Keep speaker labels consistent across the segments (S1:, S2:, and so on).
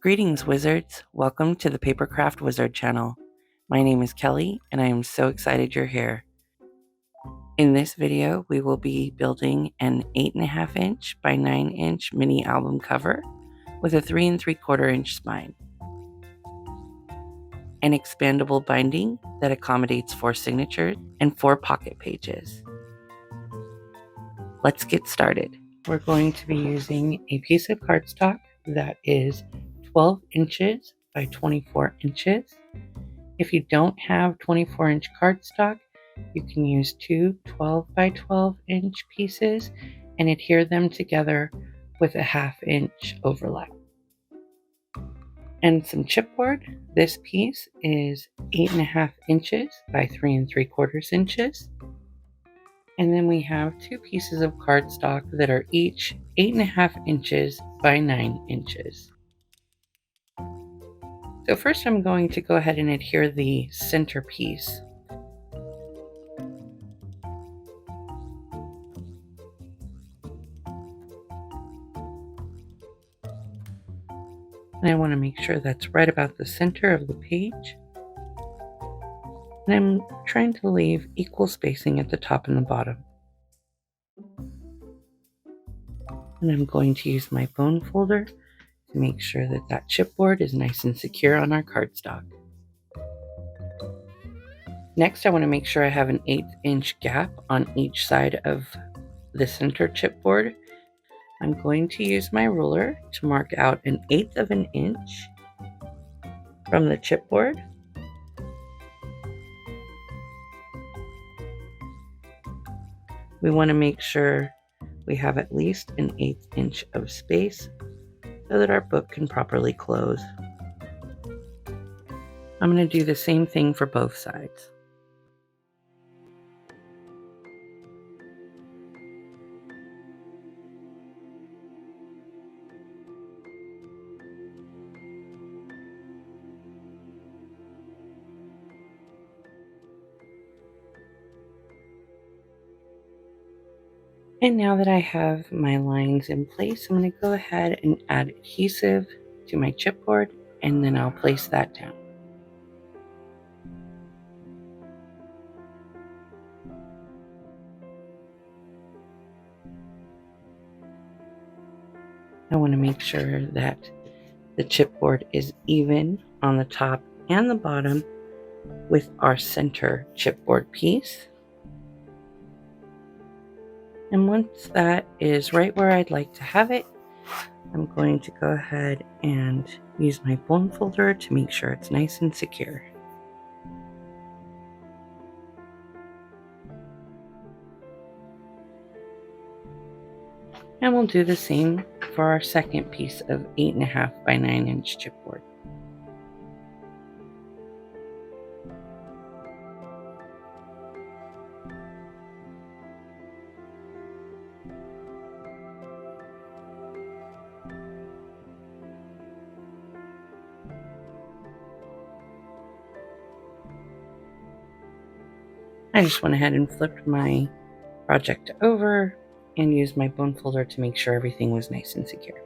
S1: Greetings, wizards. Welcome to the Papercraft Wizard channel. My name is Kelly, and I am so excited you're here. In this video, we will be building an 8.5 inch by 9 inch mini album cover with a 3 3/4 inch spine. An expandable binding that accommodates 4 signatures and 4 pocket pages. Let's get started. We're going to be using a piece of cardstock that is 12 inches by 24 inches. If you don't have 24-inch cardstock, you can use two 12 by 12 inch pieces and adhere them together with a 1/2 inch overlap. And some chipboard. This piece is 8.5 inches by 3 3/4 inches. And then we have two pieces of cardstock that are each 8.5 inches by 9 inches. So first I'm going to go ahead and adhere the center piece. And I want to make sure that's right about the center of the page. And I'm trying to leave equal spacing at the top and the bottom. And I'm going to use my bone folder to make sure that that chipboard is nice and secure on our cardstock. Next, I want to make sure I have an 1/8 inch gap on each side of the center chipboard. I'm going to use my ruler to mark out 1/8 of an inch from the chipboard. We want to make sure we have at least 1/8 inch of space so that our book can properly close. I'm going to do the same thing for both sides. And now that I have my lines in place, I'm going to go ahead and add adhesive to my chipboard, and then I'll place that down. I want to make sure that the chipboard is even on the top and the bottom with our center chipboard piece. And once that is right where I'd like to have it, I'm going to go ahead and use my bone folder to make sure it's nice and secure. And we'll do the same for our second piece of 8.5 by 9 inch chipboard. I just went ahead and flipped my project over and used my bone folder to make sure everything was nice and secure.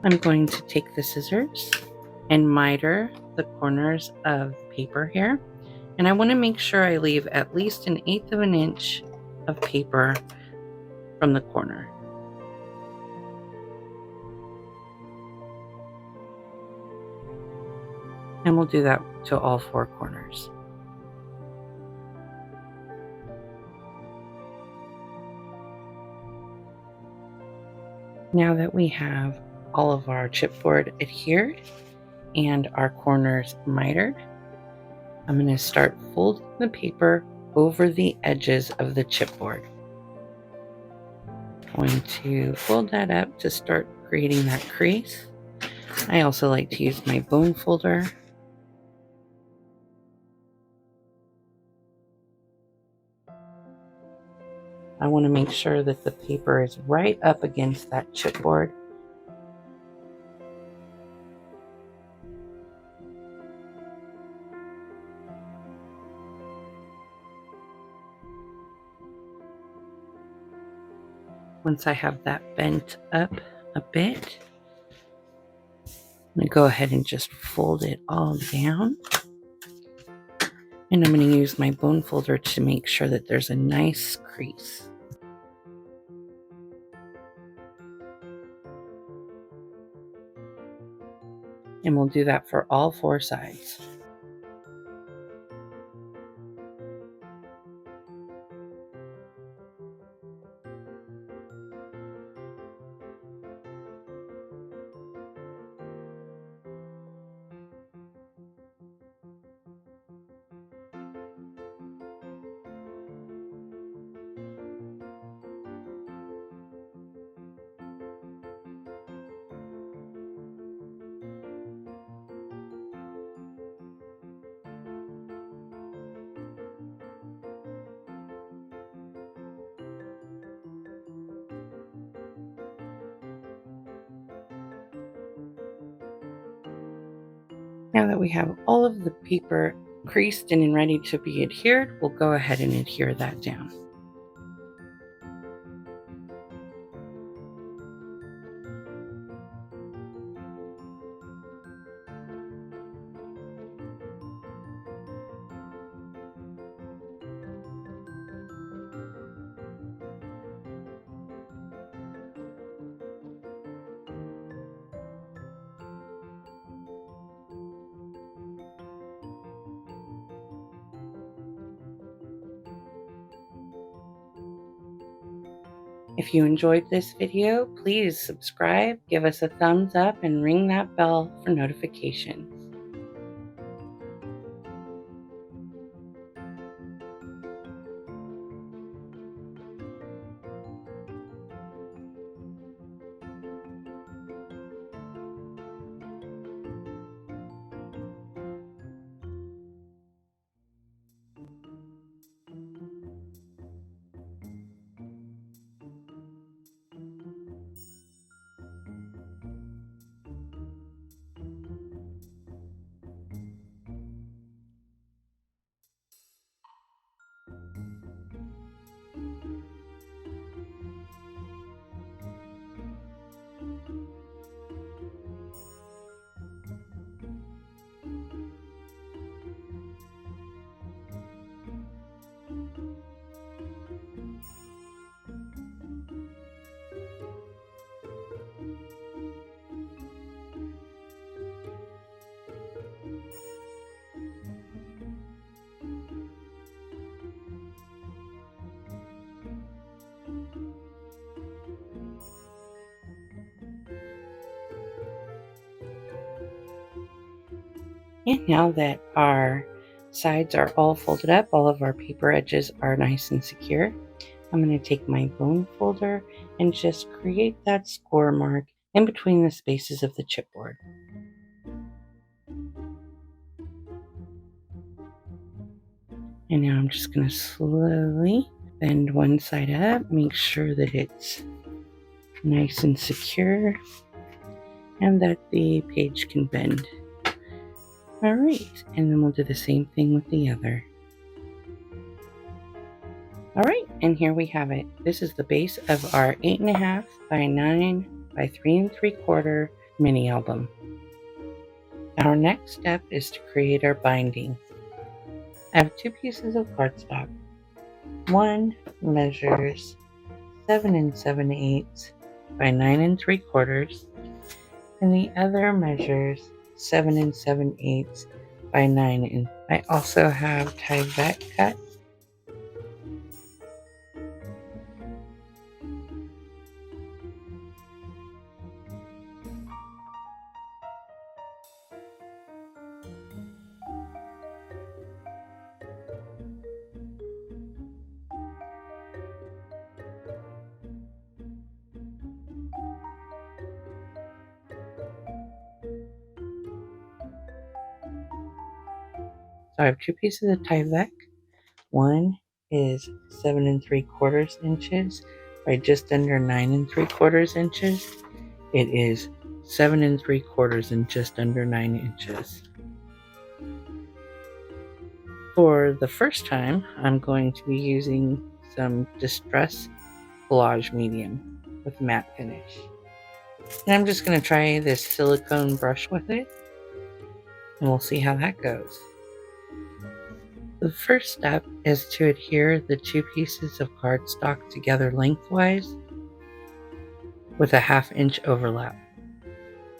S1: I'm going to take the scissors and miter the corners of paper here. And I want to make sure I leave at least 1/8 of an inch of paper from the corner. And we'll do that to all 4 corners. Now that we have all of our chipboard adhered and our corners mitered, I'm going to start folding the paper over the edges of the chipboard. I'm going to fold that up to start creating that crease. I also like to use my bone folder. I want to make sure that the paper is right up against that chipboard. Once I have that bent up a bit, I'm going to go ahead and just fold it all down. And I'm going to use my bone folder to make sure that there's a nice crease. And we'll do that for all 4 sides. Now that we have all of the paper creased and ready to be adhered, we'll go ahead and adhere that down. If you enjoyed this video, please subscribe, give us a thumbs up, and ring that bell for notifications. And now that our sides are all folded up, all of our paper edges are nice and secure, I'm going to take my bone folder and just create that score mark in between the spaces of the chipboard. And now I'm just going to slowly bend one side up, make sure that it's nice and secure and that the page can bend. Alright, and then we'll do the same thing with the other. Alright, and here we have it. This is the base of our 8.5 by 9 by 3 3/4 mini album. Our next step is to create our binding. I have 2 pieces of cardstock. One measures 7 7/8 by 9 3/4, and the other measures 7 7/8 by 9. I also have Tyvek cut. So I have 2 pieces of Tyvek. One is 7 3/4 inches by just under 9 3/4 inches. It is 7 3/4 and just under 9 inches. For the first time, I'm going to be using some Distress Collage Medium with matte finish. And I'm just going to try this silicone brush with it, and we'll see how that goes. The first step is to adhere the two pieces of cardstock together lengthwise with a 1/2 inch overlap.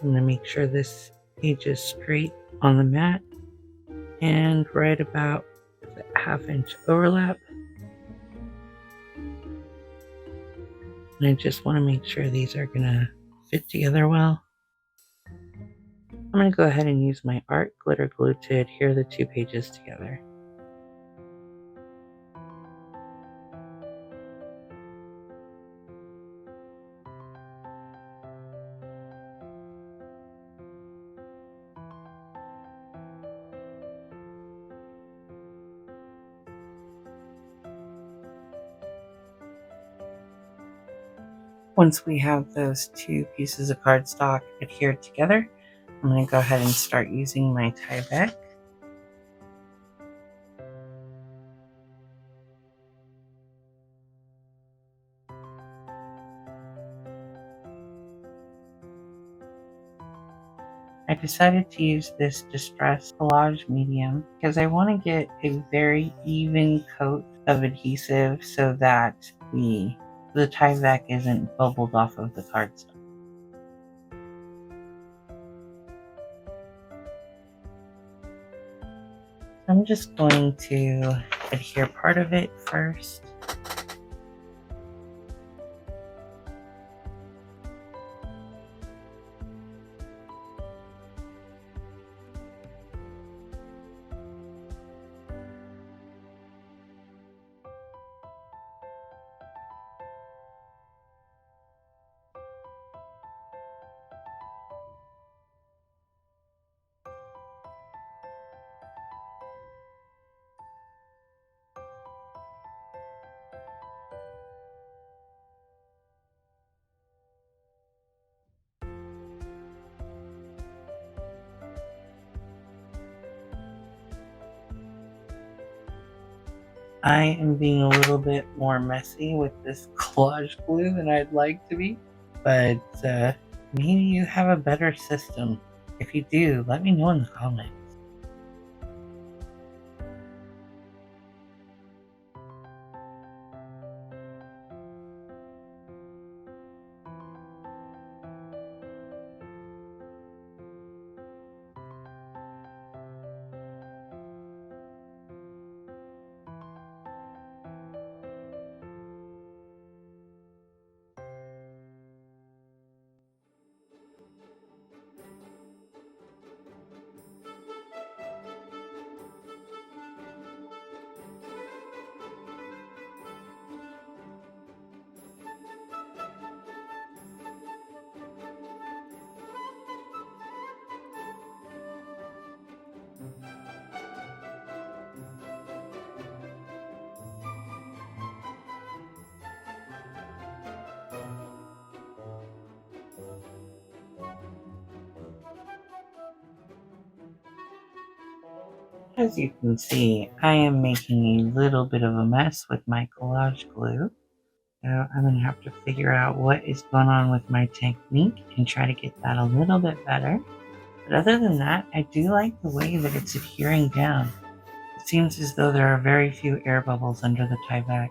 S1: I'm going to make sure this page is straight on the mat and right about the 1/2 inch overlap. And I just want to make sure these are going to fit together well. I'm going to go ahead and use my art glitter glue to adhere the two pages together. Once we have those two pieces of cardstock adhered together, I'm going to go ahead and start using my Tyvek. I decided to use this Distress Collage Medium because I want to get a very even coat of adhesive so that the Tyvek isn't bubbled off of the cardstock. I'm just going to adhere part of it first. I am being a little bit more messy with this collage glue than I'd like to be, but maybe you have a better system. If you do, let me know in the comments. As you can see, I am making a little bit of a mess with my collage glue. So I'm going to have to figure out what is going on with my technique and try to get that a little bit better. But other than that, I do like the way that it's adhering down. It seems as though there are very few air bubbles under the Tyvek.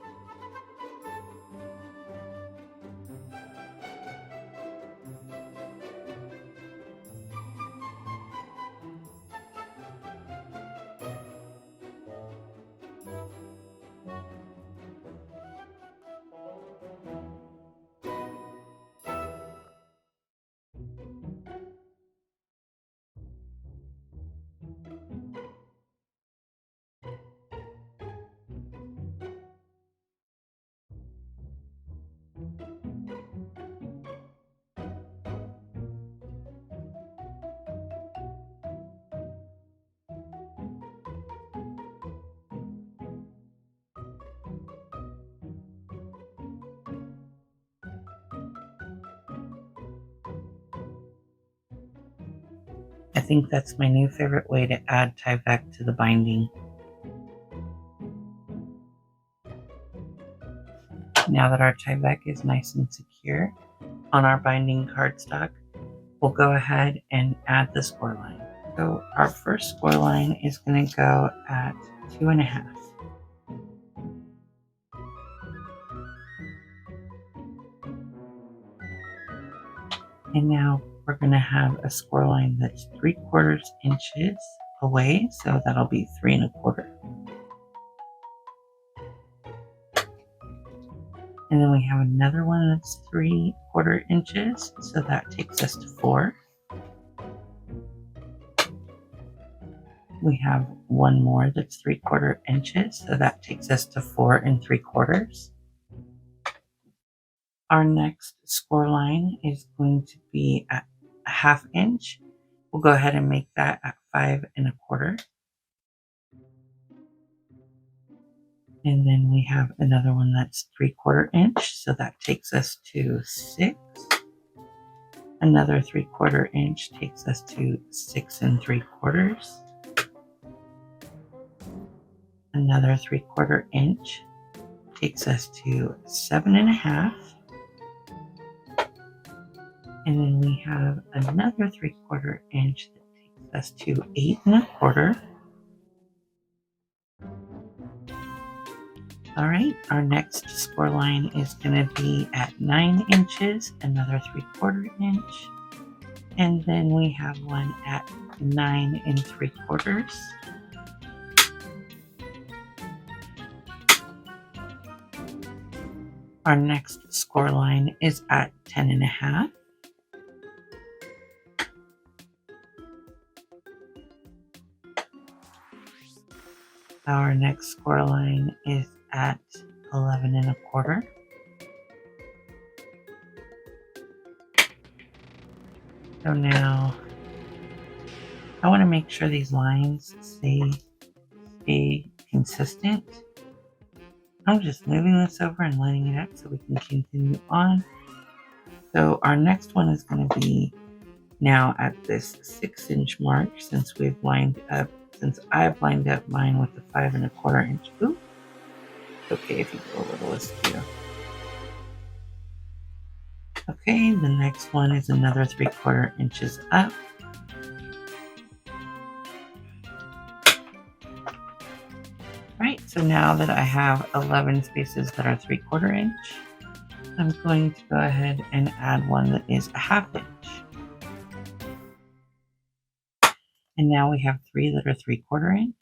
S1: I think that's my new favorite way to add Tyvek to the binding. Now that our Tyvek is nice and secure, on our binding cardstock, we'll go ahead and add the score line. So our first score line is going to go at 2.5. And now we're going to have a score line that's 3/4 inches away, so that'll be 3.25. And then we have another one that's 3/4 inches, so that takes us to 4. We have one more that's 3/4 inches, so that takes us to 4 3/4. Our next score line is going to be at a 1/2 inch. We'll go ahead and make that at 5 1/4. And then we have another one that's 3/4 inch, so that takes us to 6. Another 3/4 inch takes us to 6 3/4. Another 3/4 inch takes us to 7.5. And then we have another 3/4 inch that takes us to 8 1/4. All right, our next score line is going to be at 9 inches, another 3/4 inch, and then we have one at 9 3/4. Our next score line is at 10.5. Our next score line is at 11 1/4. So now I want to make sure these lines stay consistent. I'm just moving this over and lining it up so we can continue on. So our next one is going to be now at this 6-inch mark, since I've lined up mine with the 5 1/4 inch. Ooh, it's okay if you go a little askew. Okay, the next one is another 3/4 inches up. Right, so now that I have 11 spaces that are 3/4 inch, I'm going to go ahead and add one that is a 1/2 inch. And now we have 3 that are 3/4 inch.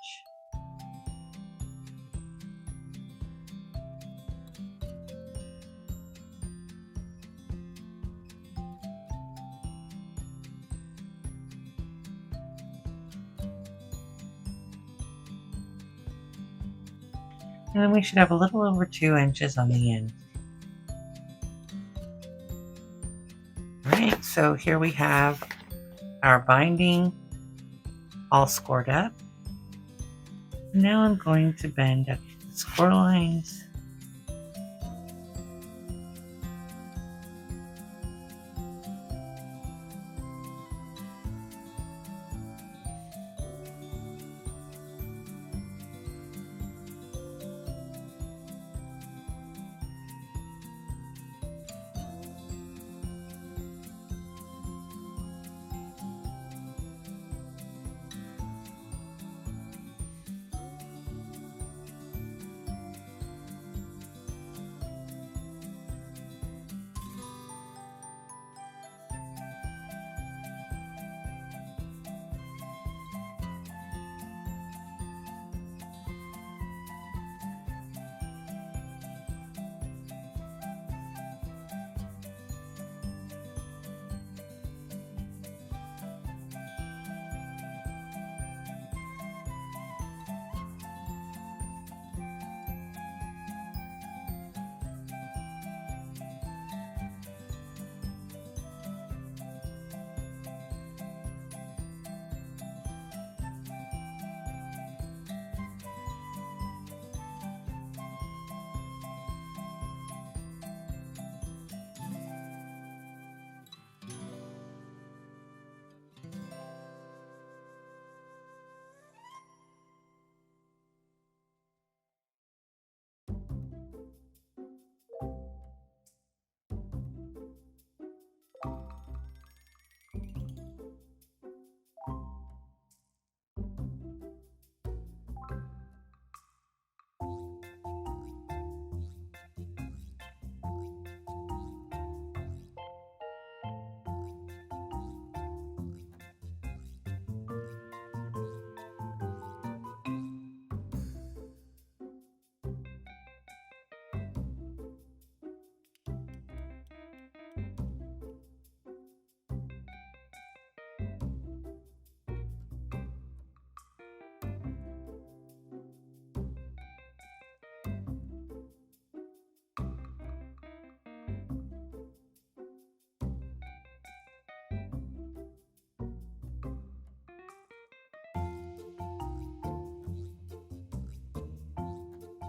S1: And then we should have a little over 2 inches on the end. Alright, so here we have our binding all scored up. Now I'm going to bend up the score lines.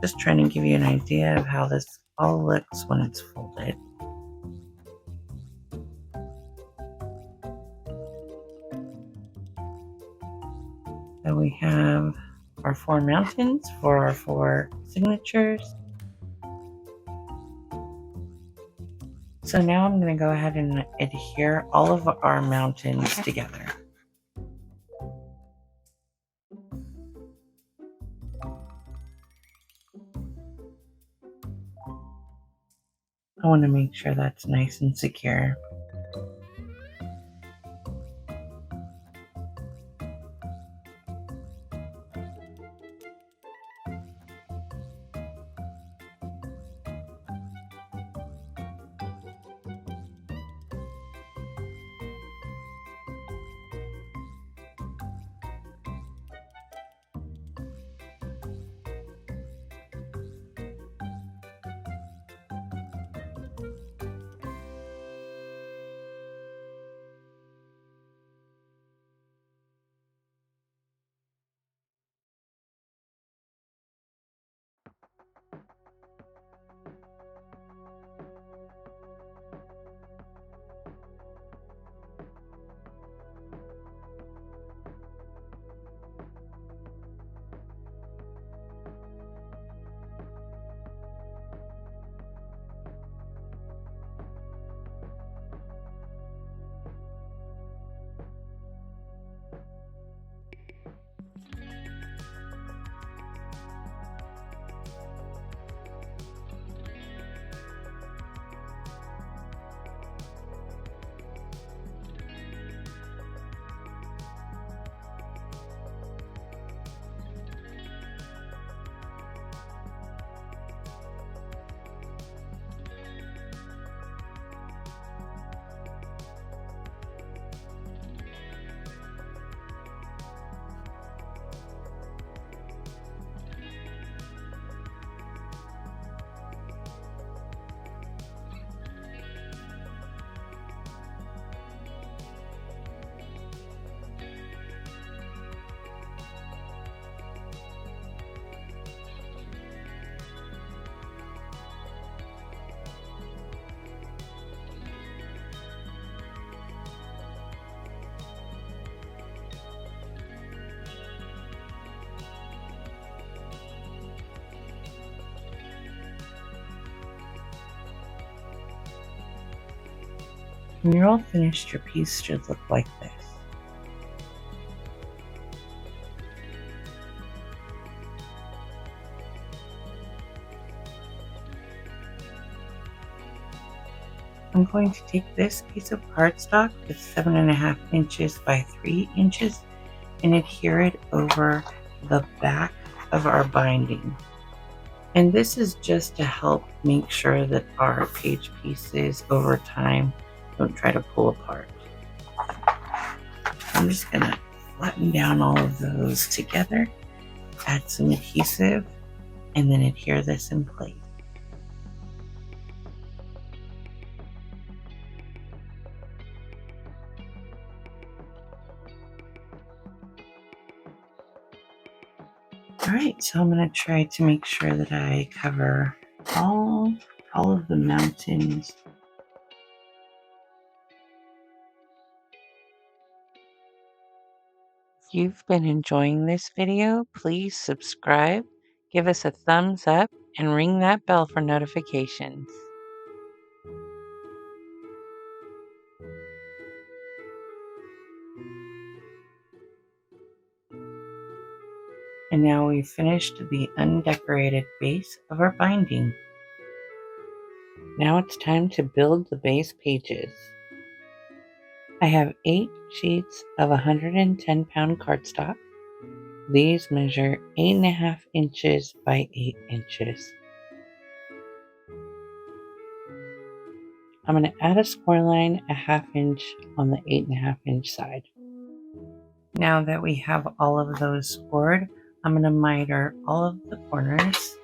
S1: Just trying to give you an idea of how this all looks when it's folded. So we have our 4 mountains for our 4 signatures. So now I'm going to go ahead and adhere all of our mountains together. I want to make sure that's nice and secure. When you're all finished, your piece should look like this. I'm going to take this piece of cardstock that's 7.5 inches by 3 inches and adhere it over the back of our binding. And this is just to help make sure that our page pieces over time don't try to pull apart. I'm just going to flatten down all of those together, add some adhesive, and then adhere this in place. Alright, so I'm going to try to make sure that I cover all of the mountains. If you've been enjoying this video, please subscribe, give us a thumbs up, and ring that bell for notifications. And now we've finished the undecorated base of our binding. Now it's time to build the base pages. I have 8 sheets of 110-pound cardstock. These measure 8.5 inches by 8 inches. I'm going to add a score line a 1/2 inch on the 8.5 inch side. Now that we have all of those scored, I'm going to miter all of the corners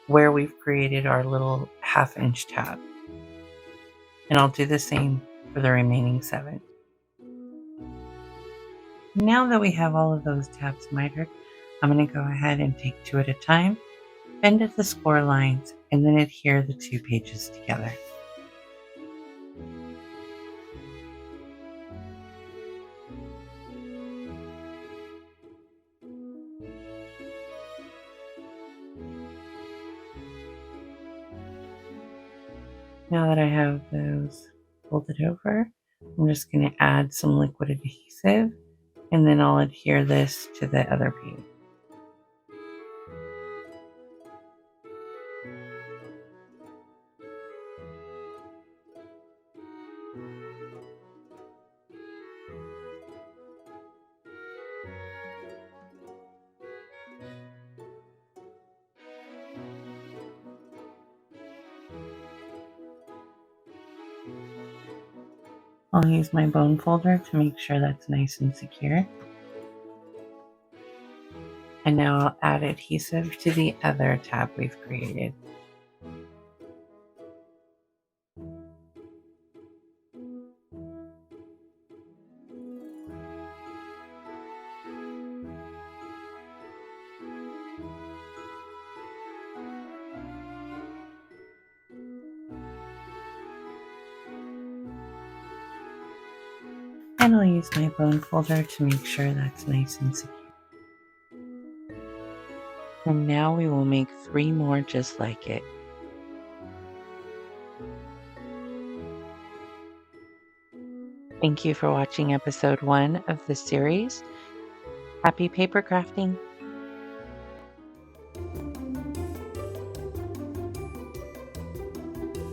S1: where we've created our little 1/2 inch tab. And I'll do the same for the remaining 7. Now that we have all of those tabs mitered, I'm going to go ahead and take 2 at a time Bend at the score lines and then adhere the 2 pages together. Now that I have those folded over, I'm just going to add some liquid adhesive and then I'll adhere this to the other page. I'll use my bone folder to make sure that's nice and secure. And now I'll add adhesive to the other tab we've created. And I'll use my bone folder to make sure that's nice and secure. And now we will make 3 more just like it. Thank you for watching episode 1 of this series. Happy paper crafting!